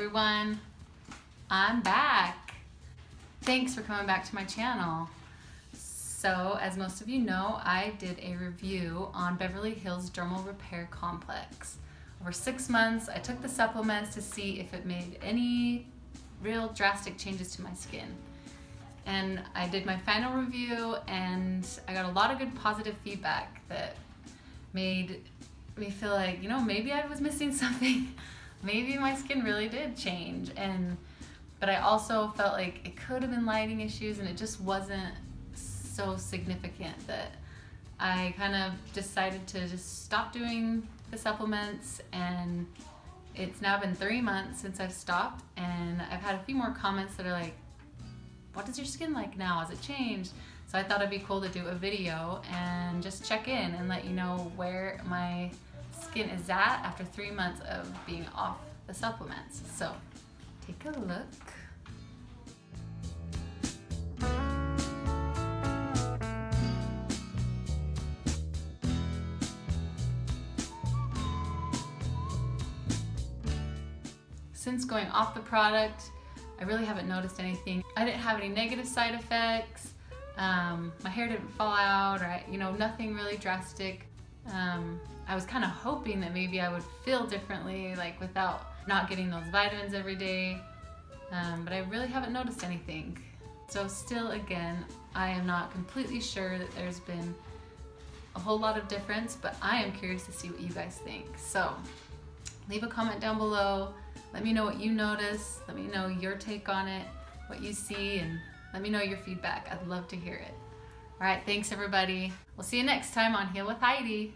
everyone, I'm back. Thanks for coming back to my channel. So, as most of you know, I did a review on Beverly Hills Dermal Repair Complex. Over 6 months, I took the supplements to see if it made any real drastic changes to my skin. And I did my final review and I got a lot of good positive feedback that made me feel like, maybe I was missing something. Maybe my skin really did change. But I also felt like it could have been lighting issues and it just wasn't so significant that I kind of decided to just stop doing the supplements. And it's now been 3 months since I've stopped, and I've had a few more comments that are like, what is your skin like now? Has it changed? So I thought it'd be cool to do a video and just check in and let you know where my skin is at after 3 months of being off the supplements. So take a look. Since going off the product, I really haven't noticed anything. I didn't have any negative side effects. My hair didn't fall out, or nothing really drastic. I was kind of hoping that maybe I would feel differently, like without not getting those vitamins every day. But I really haven't noticed anything. So still, again, I am not completely sure that there's been a whole lot of difference, but I am curious to see what you guys think. So leave a comment down below. Let me know what you notice. Let me know your take on it, what you see, and let me know your feedback. I'd love to hear it. All right, thanks everybody. We'll see you next time on Heal with Heidi.